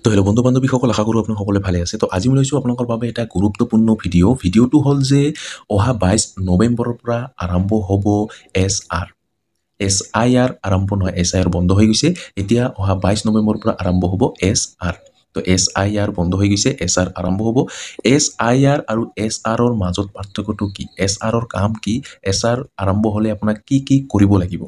তো হেল্ল' বন্ধু বান্ধৱীসকল, আশা কৰোঁ আপোনালোক সকলোৱে ভালে আছে। তো আজি মই লৈছোঁ আপোনালোকৰ বাবে এটা গুৰুত্বপূৰ্ণ ভিডিঅ'টো হ'ল যে অহা 22 নৱেম্বৰৰ পৰা আৰম্ভ হ'ব SIR আৰম্ভ নহয়, SIR বন্ধ হৈ গৈছে। এতিয়া অহা 22 নৱেম্বৰৰ পৰা আৰম্ভ হ'ব SR। তো SIR বন্ধ হৈ গৈছে, SR আৰম্ভ হ'ব। SIR আৰু SRৰ মাজত পাৰ্থক্যটো কি, SRৰ কাম কি, SR আৰম্ভ হ'লে আপোনাক কি কি কৰিব লাগিব,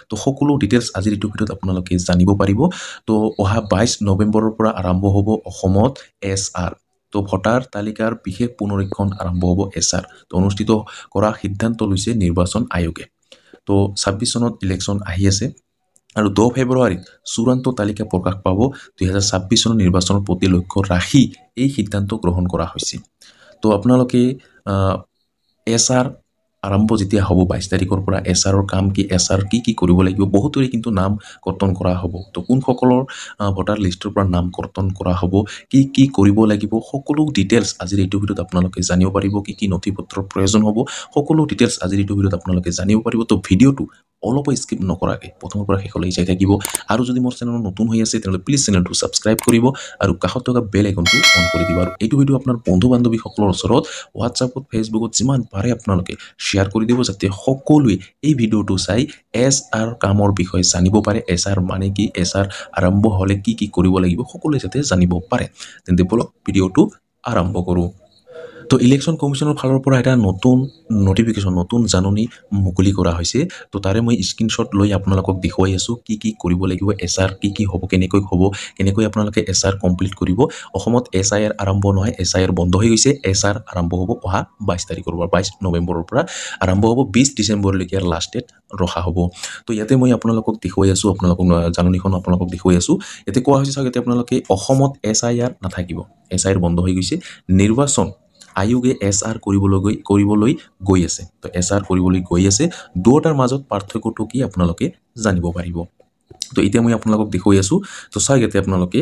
তো সকলো ডিটেইলছ আজিৰ এইটো ভিডিঅ'ত আপোনালোকে জানিব পাৰিব। তো অহা 22 নৱেম্বৰৰ পৰা আৰম্ভ হ'ব অসমত SR। তো ভোটাৰ তালিকাৰ বিশেষ পুনৰীক্ষণ আৰম্ভ হ'ব SR। তো অনুষ্ঠিত কৰা সিদ্ধান্ত লৈছে নিৰ্বাচন আয়োগে। তো 26 চনত ইলেকশ্যন আহি আছে আৰু 10 ফেব্ৰুৱাৰীত চূড়ান্ত তালিকা প্ৰকাশ পাব। 2026 চনৰ নিৰ্বাচনৰ প্ৰতি লক্ষ্য ৰাখি এই সিদ্ধান্ত গ্ৰহণ কৰা হৈছে। তো আপোনালোকে SR আৰম্ভ যেতিয়া হ'ব 22 তাৰিখৰ পৰা, SRৰ কাম কি, SR কি কৰিব লাগিব, বহুতৰে কিন্তু নাম কৰ্তন কৰা হ'ব। তো কোনসকলৰ ভোটাৰ লিষ্টৰ পৰা নাম কৰ্তন কৰা হ'ব, কি কৰিব লাগিব, সকলো ডিটেইলছ আজিৰ এইটো ভিডিঅ'ত আপোনালোকে জানিব পাৰিব। কি নথি পত্ৰৰ প্ৰয়োজন হ'ব, সকলো ডিটেইলছ আজিৰ এইটো ভিডিঅ'ত আপোনালোকে জানিব পাৰিব। তো ভিডিঅ'টো অলপ স্কিপ নকৰাকৈ প্ৰথমৰ পৰা শেষলৈ চাই থাকিব। আৰু যদি মোৰ চেনেল নতুন হৈ আছে তেনেহ'লে প্লিজ চেনেলটো ছাবস্ক্ৰাইব কৰিব আৰু কাষত থকা বেল আইকনটো অন কৰি দিব। আৰু এইটো ভিডিঅ' আপোনাৰ বন্ধু বান্ধৱীসকলৰ ওচৰত হোৱাটছআপত, ফেচবুকত যিমান পাৰে আপোনালোকে শ্বেয়াৰ কৰি দিব, যাতে সকলোৱে এই ভিডিঅ'টো চাই SR কামৰ বিষয়ে জানিব পাৰে। SR মানে কি, SR আৰম্ভ হ'লে কি কৰিব লাগিব, সকলোৱে যাতে জানিব পাৰে। তেন্তে বলক ভিডিঅ'টো আৰম্ভ কৰোঁ। তো ইলেকশ্যন কমিশ্যনৰ ফালৰ পৰা এটা নতুন নটিফিকেশ্যন, নতুন জাননী মুকলি কৰা হৈছে। তো তাৰে মই স্ক্ৰীনশ্বট লৈ আপোনালোকক দেখুৱাই আছোঁ কি কৰিব লাগিব, SR কি হ'ব, কেনেকৈ আপোনালোকে SR কমপ্লিট কৰিব। অসমত SIR আৰম্ভ নহয়, SIR বন্ধ হৈ গৈছে। SR আৰম্ভ হ'ব অহা 22 তাৰিখৰ পৰা, 22 নৱেম্বৰৰ পৰা আৰম্ভ হ'ব। 20 ডিচেম্বৰলৈকে লাষ্ট ডেট ৰখা হ'ব। তো ইয়াতে মই আপোনালোকক দেখুৱাই আছোঁ, জাননীখন আপোনালোকক দেখুৱাই আছোঁ। ইয়াতে কোৱা হৈছে চাওক, ইয়াতে আপোনালোকে অসমত SIR নাথাকিব, SIR বন্ধ হৈ গৈছে। নিৰ্বাচন আয়োগে SR কৰিবলৈ গৈ আছে। তো SR কৰিবলৈ গৈ আছে, দুয়োটাৰ মাজত পাৰ্থক্যটো কি আপোনালোকে জানিব পাৰিব। তো এতিয়া মই আপোনালোকক দেখুৱাই আছোঁ। তো চাওক ইয়াতে আপোনালোকে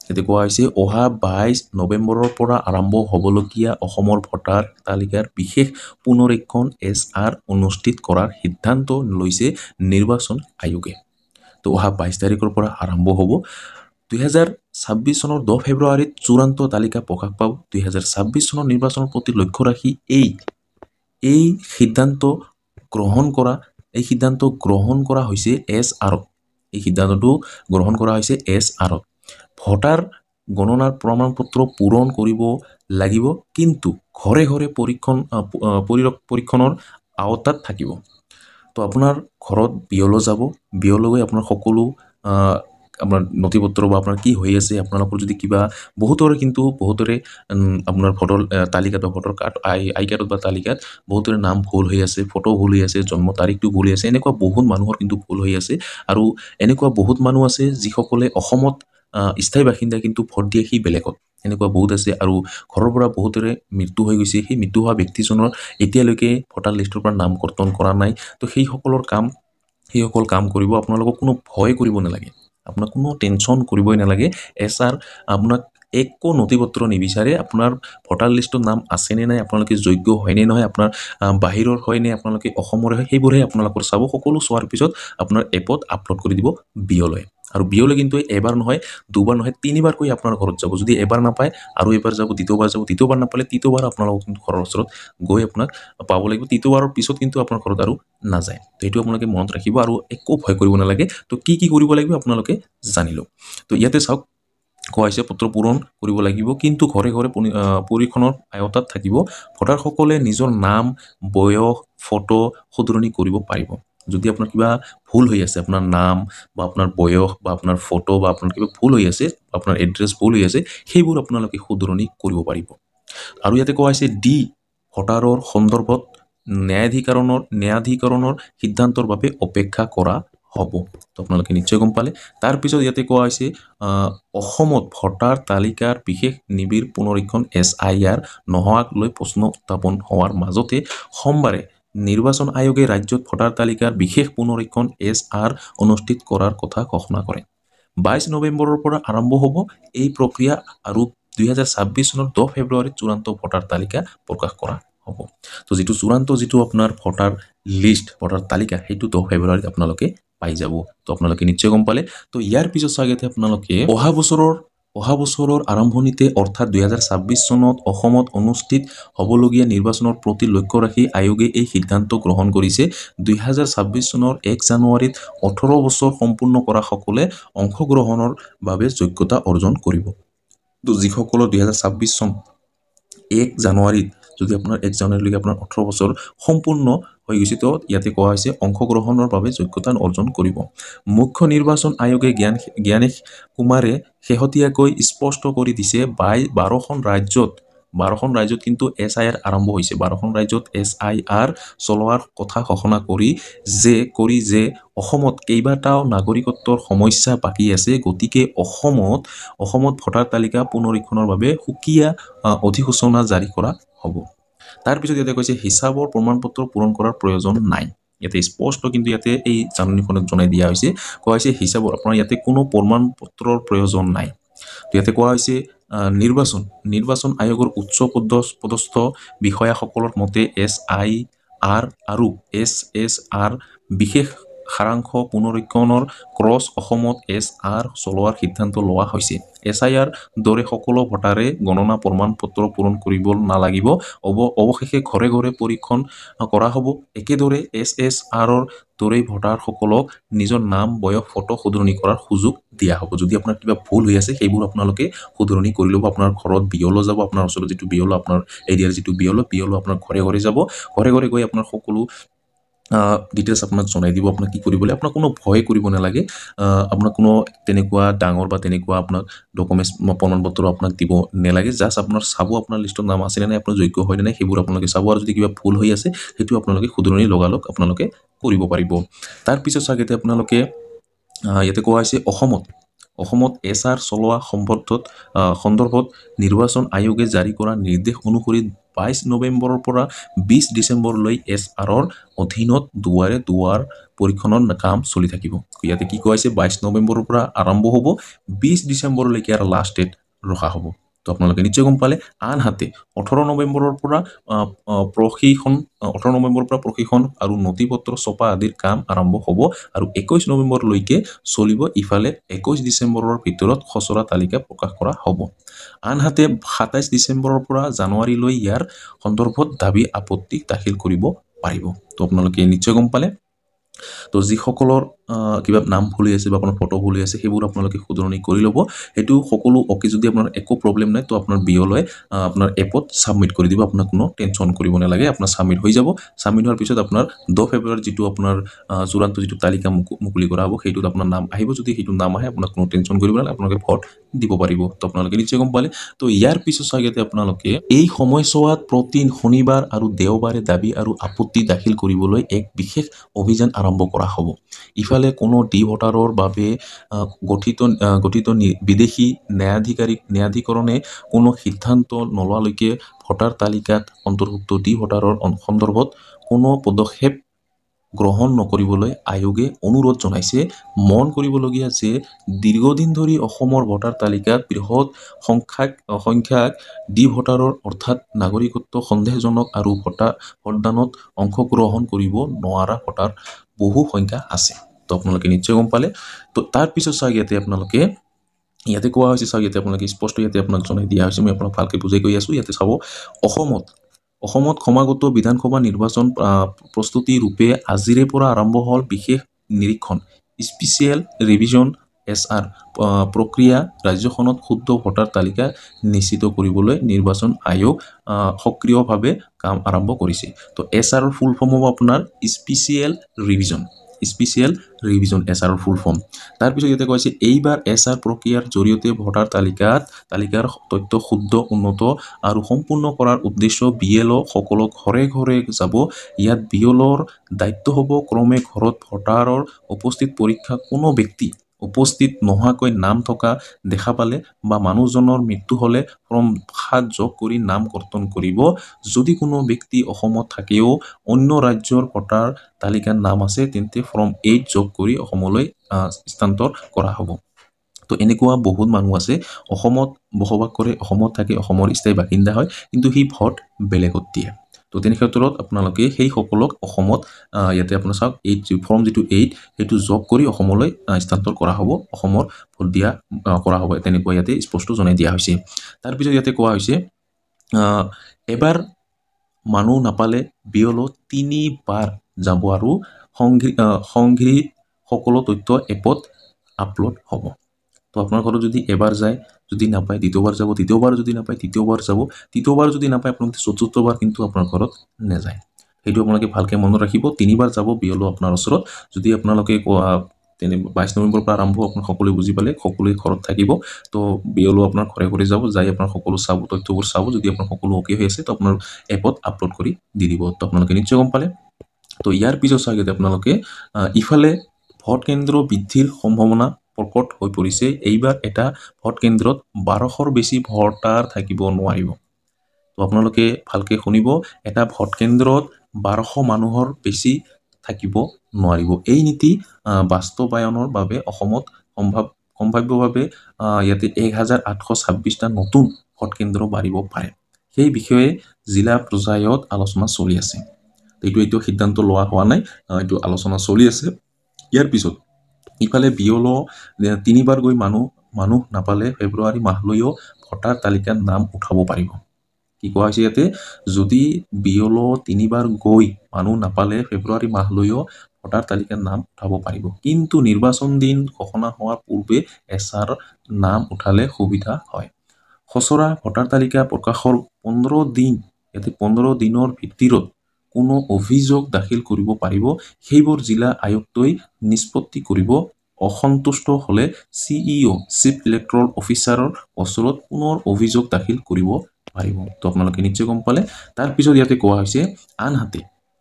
ইয়াতে কোৱা হৈছে অহা 22 নৱেম্বৰৰ পৰা আৰম্ভ হ'বলগীয়া অসমৰ ভোটাৰ তালিকাৰ বিশেষ পুনৰীক্ষণ SR অনুষ্ঠিত কৰাৰ সিদ্ধান্ত লৈছে নিৰ্বাচন আয়োগে। তো অহা 22 তাৰিখৰ পৰা আৰম্ভ হ'ব। 2026 চনৰ 10 ফেব্ৰুৱাৰীত চূড়ান্ত তালিকা প্ৰকাশ পাব। 2026 চনৰ নিৰ্বাচনৰ প্ৰতি লক্ষ্য ৰাখি এই সিদ্ধান্ত গ্ৰহণ কৰা হৈছে SRত। এই সিদ্ধান্তটো গ্ৰহণ কৰা হৈছে SRত। ভোটাৰ গণনাৰ প্ৰমাণপত্ৰ পূৰণ কৰিব লাগিব, কিন্তু ঘৰে ঘৰে পৰীক্ষণৰ আওতাত থাকিব। তো আপোনাৰ ঘৰত বিয়লৈ যাব, বিয়লৈ গৈ আপোনাৰ সকলো আপোনাৰ নথি পত্ৰ বা আপোনাৰ কি হৈ আছে, আপোনালোকৰ যদি কিবা বহুতৰে আপোনাৰ ভোটৰ তালিকাত বা ভোটৰ কাৰ্ড আই কাৰ্ডত বা তালিকাত বহুতৰে নাম ভুল হৈ আছে, ফটো ভুল হৈ আছে, জন্ম তাৰিখটো ভুল হৈ আছে, এনেকুৱা বহুত মানুহৰ কিন্তু ভুল হৈ আছে। আৰু এনেকুৱা বহুত মানুহ আছে যিসকলে অসমত স্থায়ী বাসিন্দা কিন্তু ভোট দিয়ে সেই বেলেগত, এনেকুৱা বহুত আছে। আৰু ঘৰৰ পৰা বহুতৰে মৃত্যু হৈ গৈছে, সেই মৃত্যু হোৱা ব্যক্তিজনৰ এতিয়ালৈকে ভোটাৰ লিষ্টৰ পৰা নাম কৰ্তন কৰা নাই। তো সেইসকল কাম কৰিব। আপোনালোকক কোনো ভয় কৰিব নালাগে, আপোনাক কোনো টেনশ্যন কৰিবই নালাগে। SR আপোনাক একো নথি পত্ৰ নিবিচাৰে, আপোনাৰ ভোটাৰ লিষ্টৰ নাম আছেনে নাই, আপোনালোকে যোগ্য হয়নে নহয়, আপোনাৰ বাহিৰৰ হয়নে, আপোনালোকে অসমৰে হয়, সেইবোৰহে আপোনালোকৰ চাব। সকলো চোৱাৰ পিছত আপোনাৰ এপত আপলোড কৰি দিব বিয়লৈ। আৰু বিয়লৈ কিন্তু এবাৰ নহয়, দুবাৰ নহয়, 3বাৰকৈ আপোনাৰ ঘৰত যাব। যদি এবাৰ নাপায় আৰু এবাৰ যাব, দ্বিতীয়বাৰ যাব, দ্বিতীয়বাৰ নাপালে তৃতীয়বাৰ আপোনালোকক কিন্তু ঘৰৰ ওচৰত গৈ আপোনাক পাব লাগিব। তৃতীয়বাৰৰ পিছত কিন্তু আপোনাৰ ঘৰত আৰু নাযায়। তো এইটো আপোনালোকে মনত ৰাখিব আৰু একো ভয় কৰিব নালাগে। তো কি কৰিব লাগিব আপোনালোকে জানি লওক। তো ইয়াতে চাওক, কোৱা হৈছে পত্ৰ পূৰণ কৰিব লাগিব, কিন্তু ঘৰে ঘৰে পৰীক্ষণৰ আয়তাত থাকিব। ভোটাৰসকলে নিজৰ নাম, বয়স, ফটো শুধৰণি কৰিব পাৰিব। যদি আপোনাৰ কিবা ভুল হৈ আছে, আপোনাৰ নাম বা আপোনাৰ বয়স বা আপোনাৰ ফটো বা আপোনাৰ কিবা ভুল হৈ আছে, আপোনাৰ এড্ৰেছ ভুল হৈ আছে, সেইবোৰ আপোনালোকে শুধৰণি কৰিব পাৰিব। আৰু ইয়াতে কোৱা হৈছে ভোটাৰৰ সন্দৰ্ভত ন্যায়াধিকৰণৰ সিদ্ধান্তৰ বাবে অপেক্ষা কৰা হ'ব। তো আপোনালোকে নিশ্চয় গম পালে। তাৰপিছত ইয়াতে কোৱা হৈছে অসমত ভোটাৰ তালিকাৰ বিশেষ নিবিড় পুনৰীক্ষণ SIR নোহোৱাক লৈ প্ৰশ্ন উত্থাপন হোৱাৰ মাজতে সোমবাৰে নিৰ্বাচন আয়োগে ৰাজ্যত ভোটাৰ তালিকাৰ বিশেষ পুনৰীক্ষণ SR অনুষ্ঠিত কৰাৰ কথা ঘোষণা কৰে। 22 নৱেম্বৰৰ পৰা আৰম্ভ হ'ব এই প্ৰক্ৰিয়া আৰু 2026 চনৰ 10 ফেব্ৰুৱাৰীত চূড়ান্ত ভোটাৰ তালিকা প্ৰকাশ কৰা হ'ব। তো চূড়ান্ত আপোনাৰ ভোটাৰ লিষ্ট, ভোটাৰ তালিকা, সেইটো 10 ফেব্ৰুৱাৰীত আপোনালোকে পাই যাব। তো আপোনালোকে নিশ্চয় গম পালে। তো ইয়াৰ পিছত চাগেতে আপোনালোকে অহা বছৰৰ অহা বছৰৰ আৰম্ভণিতে অৰ্থাৎ 2026 চনত অসমত অনুষ্ঠিত হ'বলগীয়া নিৰ্বাচনৰ প্ৰতি লক্ষ্য ৰাখি আয়োগে এই সিদ্ধান্ত গ্ৰহণ কৰিছে। 2026 চনৰ 1 জানুৱাৰীত 18 বছৰ সম্পূৰ্ণ কৰা সকলে অংশগ্ৰহণৰ বাবে যোগ্যতা অৰ্জন কৰিব। তো যিসকলৰ 2026 চন 1 জানুৱাৰীত যদি আপোনাৰ 1 জানুৱাৰীলৈকে আপোনাৰ 18 বছৰ সম্পূৰ্ণ হৈ গৈছে, তো ইয়াতে কোৱা হৈছে অংশগ্ৰহণৰ বাবে যোগ্যতা অৰ্জন কৰিব। মুখ্য নিৰ্বাচন আয়োগে জ্ঞানেশ কুমাৰে শেহতীয়াকৈ স্পষ্ট কৰি দিছে 12খন ৰাজ্যত কিন্তু SIR আৰম্ভ হৈছে। 12খন ৰাজ্যত SIR চলোৱাৰ কথা ঘোষণা কৰি যে অসমত কেইবাটাও নাগৰিকত্বৰ সমস্যা বাকী আছে, গতিকে অসমত ভোটাৰ তালিকা পুনৰীক্ষণৰ বাবে সুকীয়া অধিসূচনা জাৰি কৰা হ'ব। তাৰপিছত ইয়াতে কৈছে হিচাপৰ প্ৰমাণপত্ৰ পূৰণ কৰাৰ প্ৰয়োজন নাই। ইয়াতে স্পষ্ট কিন্তু ইয়াতে এই জাননীখনত জনাই দিয়া হৈছে, কোৱা হৈছে হিচাপৰ আপোনাৰ ইয়াতে কোনো প্ৰমাণ পত্ৰৰ প্ৰয়োজন নাই। ইয়াতে কোৱা হৈছে নিৰ্বাচন আয়োগৰ উচ্চ পদস্থ বিষয়াসকলৰ মতে SIR আৰু SSR বিশেষ সাৰাংশ পুনৰীক্ষণৰ ক্ৰছ অসমত SR চলোৱাৰ সিদ্ধান্ত লোৱা হৈছে। SIR দৰে সকলো ভোটাৰে গণনা প্ৰমাণ পত্ৰ পূৰণ কৰিব নালাগিব। অৱশেষে ঘৰে ঘৰে পৰীক্ষণ কৰা হ'ব। একেদৰে SSRৰ দৰে ভোটাৰসকলক নিজৰ নাম, বয়স, ফটো শুধৰণি কৰাৰ সুযোগ দিয়া হ'ব। যদি আপোনাৰ কিবা ভুল হৈ আছে সেইবোৰ আপোনালোকে শুধৰণি কৰি ল'ব। আপোনাৰ ঘৰত BLO যাব, আপোনাৰ ওচৰত যিটো BLO, আপোনাৰ এৰিয়াৰ যিটো BLO আপোনাৰ ঘৰে ঘৰে যাব। ঘৰে ঘৰে গৈ আপোনাৰ সকলো ডিটেইলছ আপোনাক জনাই দিব আপোনাক কি কৰিবলৈ। আপোনাক কোনো ভয় কৰিব নালাগে। আপোনাক কোনো তেনেকুৱা ডাঙৰ বা তেনেকুৱা আপোনাক ডকুমেণ্টছ প্ৰমাণ পত্ৰ আপোনাক দিব নালাগে। জাষ্ট আপোনাৰ চাব আপোনাৰ লিষ্টত নাম আছে নে নাই, আপোনাৰ যোগ্য হয় নে নাই সেইবোৰ আপোনালোকে চাব। আৰু যদি কিবা ভুল হৈ আছে সেইটো আপোনালোকে শুধৰণি লগালগ আপোনালোকে কৰিব পাৰিব। তাৰপিছত চাগেতে আপোনালোকে ইয়াতে কোৱা হৈছে অসমত SR চলোৱা সন্দৰ্ভত নিৰ্বাচন আয়োগে জাৰি কৰা নিৰ্দেশ অনুসৰি 22 নৱেম্বৰৰ পৰা 20 ডিচেম্বৰলৈ SRৰ অধীনত দুৱাৰে দুৱাৰ পৰীক্ষণৰ কাম চলি থাকিব। ইয়াতে কি কোৱা হৈছে 22 নৱেম্বৰৰ পৰা আৰম্ভ হ'ব, 20 ডিচেম্বৰলৈকে আৰু লাষ্ট ডেট ৰখা হ'ব। তো আপোনালোকে নিশ্চয় গম পালে। আনহাতে 18 নৱেম্বৰৰ পৰা প্ৰশিক্ষণ আৰু নথি পত্ৰ ছপা আদিৰ কাম আৰম্ভ হ'ব আৰু 21 নৱেম্বৰলৈকে চলিব। ইফালে 21 ডিচেম্বৰৰ ভিতৰত খচৰা তালিকা প্ৰকাশ কৰা হ'ব। আনহাতে 27 ডিচেম্বৰৰ পৰা জানুৱাৰীলৈ ইয়াৰ সন্দৰ্ভত দাবী আপত্তি দাখিল কৰিব পাৰিব। তো আপোনালোকে নিশ্চয় গম পালে। তো যিসকলৰ কিবা নাম ভুল হৈ আছে বা আপোনাৰ ফটো ভুল হৈ আছে সেইবোৰ আপোনালোকে শুধৰণি কৰি ল'ব। সেইটো সকলো অকে। যদি আপোনাৰ একো প্ৰব্লেম নাই তো আপোনাৰ BLOয়ে আপোনাৰ এপত ছাবমিট কৰি দিব। আপোনাৰ কোনো টেনশ্যন কৰিব নালাগে। আপোনাৰ ছাবমিট হৈ যাব। ছাবমিট হোৱাৰ পিছত আপোনাৰ 10 ফেব্ৰুৱাৰীত যিটো আপোনাৰ চূড়ান্ত যিটো তালিকা মুকলি কৰা হ'ব সেইটোত আপোনাৰ নাম আহিব। যদি সেইটো নাম আহে আপোনাক কোনো টেনশ্যন কৰিব নালাগে, আপোনালোকে ভোট দিব পাৰিব। তো আপোনালোকে নিশ্চয় গম পালে। তো ইয়াৰ পিছত চাগেতে আপোনালোকে এই সময়ছোৱাত প্ৰতি শনিবাৰ আৰু দেওবাৰে দাবী আৰু আপত্তি দাখিল কৰিবলৈ এক বিশেষ অভিযান আৰম্ভ কৰা হ'ব। ইফালে কোনো ভোটাৰৰ বাবে গঠিত বিদেশী ন্যায়াধিকৰণে কোনো সিদ্ধান্ত নোলোৱালৈকে ভোটাৰ তালিকাত অন্তৰ্ভুক্ত ভোটাৰৰ সন্দৰ্ভত কোনো পদক্ষেপ গ্ৰহণ নকৰিবলৈ আয়োগে অনুৰোধ জনাইছে। মন কৰিবলগীয়া যে দীৰ্ঘদিন ধৰি অসমৰ ভোটাৰ তালিকাত বৃহৎ সংখ্যাক ভোটাৰৰ অৰ্থাৎ নাগৰিকত্ব সন্দেহজনক আৰু ভোটদানত অংশগ্ৰহণ কৰিব নোৱাৰা ভোটাৰ বহু সংখ্যা আছে। তো আপোনালোকে নিশ্চয় গম পালে। তো তাৰপিছত চাওক ইয়াতে কোৱা হৈছে, চাওক ইয়াতে আপোনালোকে স্পষ্ট ইয়াতে আপোনাক জনাই দিয়া হৈছে। মই আপোনাক ভালকৈ বুজাই কৈ আছোঁ। ইয়াতে চাব অসমত সমাগত বিধানসভা নিৰ্বাচন প্ৰস্তুতি ৰূপে আজিৰে পৰা আৰম্ভ হ'ল বিশেষ নিৰীক্ষণ স্পেচিয়েল ৰিভিজন SR প্ৰক্ৰিয়া। ৰাজ্যখনত শুদ্ধ ভোটাৰ তালিকা নিশ্চিত কৰিবলৈ নিৰ্বাচন আয়োগ সক্ৰিয়ভাৱে কাম আৰম্ভ কৰিছে। তো SRৰ ফুল ফৰ্ম হ'ব আপোনাৰ স্পেচিয়েল ৰিভিজন SRৰ ফুল ফৰ্ম। তাৰপিছত ইয়াতে কৈছে এইবাৰ SR প্ৰক্ৰিয়াৰ জৰিয়তে ভোটাৰ তালিকাৰ তথ্য শুদ্ধ, উন্নত আৰু সম্পূৰ্ণ কৰাৰ উদ্দেশ্য BLO সকলো ঘৰে ঘৰে যাব। ইয়াত BLOৰ দায়িত্ব হ'ব ক্ৰমে ঘৰত ভোটাৰৰ পৰীক্ষা। কোনো ব্যক্তি উপস্থিত নোহোৱাকৈ নাম থকা দেখা পালে বা মানুহজনৰ মৃত্যু হ'লে ফৰ্ম 7 যোগ কৰি নাম কৰ্তন কৰিব। যদি কোনো ব্যক্তি অসমত থাকেও অন্য ৰাজ্যৰ ভোটাৰ তালিকাত নাম আছে তেন্তে ফৰ্ম 8 যোগ কৰি অসমলৈ স্থানান্তৰ কৰা হ'ব। তো এনেকুৱা বহুত মানুহ আছে অসমত বসবাস কৰে, অসমত থাকে, অসমৰ স্থায়ী বাসিন্দা হয়, কিন্তু সি ভোট বেলেগত দিয়ে। তো তেনে ক্ষেত্ৰত আপোনালোকে সেই সকলক অসমত ইয়াতে আপোনাৰ চাওক 8 ফৰ্ম যিটো 8 সেইটো জব কৰি অসমলৈ স্থানান্তৰ কৰা হ'ব অসমৰ ভোট দিয়া কৰা হ'ব তেনেকুৱা ইয়াতে স্পষ্ট জনাই দিয়া হৈছে তাৰপিছত ইয়াতে কোৱা হৈছে এবাৰ মানুহ নাপালে বিয়লো 3বাৰ যাব আৰু সংগ্ৰহী সকলো তথ্য এপত আপলোড হ'ব তো আপোনাৰ ঘৰত যদি এবাৰ যায় যদি নাপায় দ্বিতীয়বাৰ যাব দ্বিতীয়বাৰ যদি নাপায় তৃতীয়বাৰ যাব তৃতীয়বাৰ যদি নাপায় আপোনালোকে চতুৰ্থবাৰ কিন্তু আপোনাৰ ঘৰত নাযায় সেইটো আপোনালোকে ভালকে মনত ৰাখিব 3বাৰ যাব বিয়লো আপোনাৰ ওচৰত যদি আপোনালোকে 22 নৱেম্বৰৰ পৰা আৰম্ভ আপোনাৰ সকলোৱে বুজি পালে সকলোৱে ঘৰত থাকিব তো বিয়লো আপোনাৰ ঘৰে ঘৰে যাব যাই আপোনাৰ সকলো চাব তথ্যবোৰ চাব যদি আপোনাৰ সকলো ওকে হৈ আছে তো আপোনাৰ এপত আপলোড কৰি দি দিব তো আপোনালোকে নিশ্চয় গম পালে তো ইয়াৰ পিছত চাগে আপোনালোকে ইফালে ভোট কেন্দ্ৰ বৃদ্ধিৰ সম্ভাৱনা প্ৰকট হৈ পৰিছে এইবাৰ এটা ভোট কেন্দ্ৰত 1200ৰ বেছি ভোটাৰ থাকিব নোৱাৰিব তো আপোনালোকে ভালকে শুনিব এটা ভোট কেন্দ্ৰত 1200 মানুহৰ বেছি থাকিব নোৱাৰিব এই নীতি বাস্তৱায়নৰ বাবে অসমত সম্ভাৱ্যভাৱে ইয়াতে 1826টা নতুন ভোট কেন্দ্ৰ বাঢ়িব পাৰে সেই বিষয়ে জিলা পৰ্যায়ত আলোচনা চলি আছে এইটো সিদ্ধান্ত লোৱা হোৱা নাই এইটো আলোচনা চলি আছে ইয়াৰ পিছত ইফালে বিয়লো 3বাৰ গৈ মানুহ নাপালে ফেব্ৰুৱাৰী মাহলৈও ভোটাৰ তালিকাৰ নাম উঠাব পাৰিব কি কোৱা হৈছে ইয়াতে যদি বিয়লো 3বাৰ গৈ মানুহ নাপালে ফেব্ৰুৱাৰী মাহলৈও ভোটাৰ তালিকাৰ নাম উঠাব পাৰিব কিন্তু নিৰ্বাচন দিন ঘোষণা হোৱাৰ পূৰ্বে এছআৰ নাম উঠালে সুবিধা হয় খচৰা ভোটাৰ তালিকা প্ৰকাশৰ 15 দিন ইয়াতে 15 দিনৰ ভিতৰত কোনো অভিযোগ দাখিল কৰিব পাৰিব সেইবোৰ জিলা আয়ুক্তই নিষ্পত্তি কৰিব অসন্তুষ্ট হলে সিইও চিফ ইলেক্ট্ৰল অফিচাৰৰ ওচৰত পুনৰ অভিযোগ দাখিল কৰিব পাৰিব তো আপোনালোকে নিশ্চয় গম পালে তাৰ পিছত ইয়াতে কোৱা হৈছে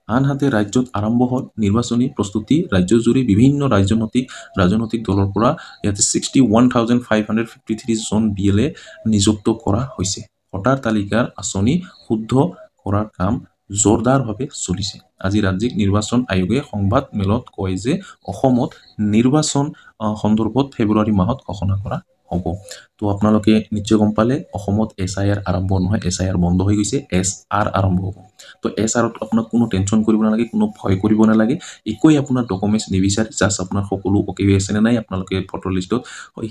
আনহাতে ৰাজ্যত আৰম্ভ হ'ল নিৰ্বাচনী প্ৰস্তুতি ৰাজ্যজুৰি বিভিন্ন ৰাজনৈতিক দলৰ পৰা ইয়াতে 61,553 জন বিএলএ নিযুক্ত কৰা হৈছে ভোটাৰ তালিকাৰ আঁচনি শুদ্ধ কৰাৰ কাম জোৰদাৰভাৱে চলিছে আজি ৰাজ্যিক নিৰ্বাচন আয়োগে সংবাদ মেলত কয় যে অসমত নিৰ্বাচন সন্দৰ্ভত ফেব্ৰুৱাৰী মাহত ঘোষণা কৰা হ'ব তো আপোনালোকে নিশ্চয় গম পালে অসমত SIR আৰম্ভ নহয় SIR বন্ধ হৈ গৈছে SR আৰম্ভ হ'ব তো SR আপোনাক কোনো টেনচন কৰিব নালাগে কোনো ভয় কৰিব নালাগে একোই আপোনাৰ ডকুমেন্টছ নিবিচাৰে জাস্ট আপোনাৰ সকলো ওকে হৈ আছে নে নাই আপোনালোকে ভোটাৰ লিষ্টত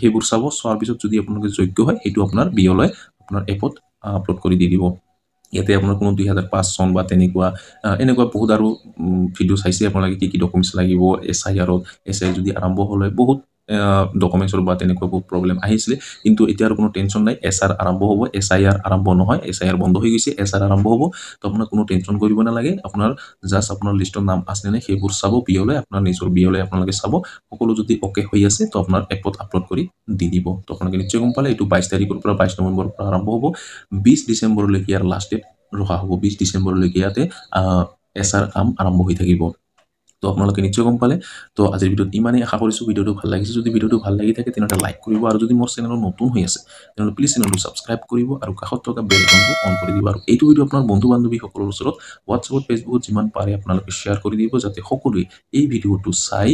সেইবোৰ চাব চোৱাৰ পিছত যদি আপোনালোকে যোগ্য হয় সেইটো আপোনাৰ বিয়লয় আপোনাৰ এপত আপলোড কৰি দি দিব ইয়াতে আপোনাৰ কোনো 2005 চন বা তেনেকুৱা এনেকুৱা বহুত আৰু ভিডিও চাইছে আপোনালোকে কি ডকুমেন্টছ লাগিব SIR যদি আৰম্ভ হলে বহুত ডকুমেন্টছৰ বা তেনেকুৱা বহুত প্ৰবলেম আহিছিল কিন্তু এতিয়া আৰু কোনো টেনচন নাই SR আৰম্ভ হ'ব SIR আৰম্ভ নহয় SIR বন্ধ হৈ গৈছে SR আৰম্ভ হ'ব তো আপোনাৰ কোনো টেনচন কৰিব নালাগে আপোনাৰ জাস্ট আপোনাৰ লিষ্টৰ নাম আছে নে সেইবোৰ চাব বিয়লয় আপোনাৰ নিজৰ বিয়লয় আপোনালোকে চাব সকলো যদি ওকে হৈ আছে তো আপোনাৰ এপত আপলোড কৰি দি দিব তো আপোনালোকে নিশ্চয় গম পালে এইটো 22 তাৰিখৰ পৰা 22 নৱেম্বৰৰ পৰা আৰম্ভ হ'ব 20 ডিচেম্বৰলৈকে ইয়াৰ লাষ্ট ডেট ৰখা হ'ব 20 ডিচেম্বৰলৈকে ইয়াতে SR কাম আৰম্ভ হৈ থাকিব তো আপোনালোকে নিশ্চয় গম পালে তো আজিৰ ভিডিঅ'ত ইমানেই আশা কৰিছো ভিডিঅ'টো ভাল লাগিছে যদি ভিডিঅ'টো ভাল লাগি থাকে তেনে লাইক কৰিব আৰু যদি মোৰ চেনেলত নতুন হৈ আছে তেনে প্লিজ চেনেলটো সাবস্ক্ৰাইব কৰিব আৰু কাষত থকা বেল আইকনটো অন কৰি দিব আৰু এইটো ভিডিঅ' আপোনাৰ বন্ধু বান্ধৱী সকলৰ ওচৰত হোৱাটছএপত ফেচবুকত যিমান পাৰে আপোনালোকে শ্বেয়াৰ কৰি দিব যাতে সকলোৱে এই ভিডিঅ'টো চাই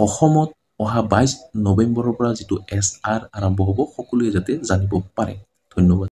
অসমত অহা 22 নৱেম্বৰৰ পৰা যিটো SR আৰম্ভ হ'ব সকলোৱে যাতে জানিব পাৰে ধন্যবাদ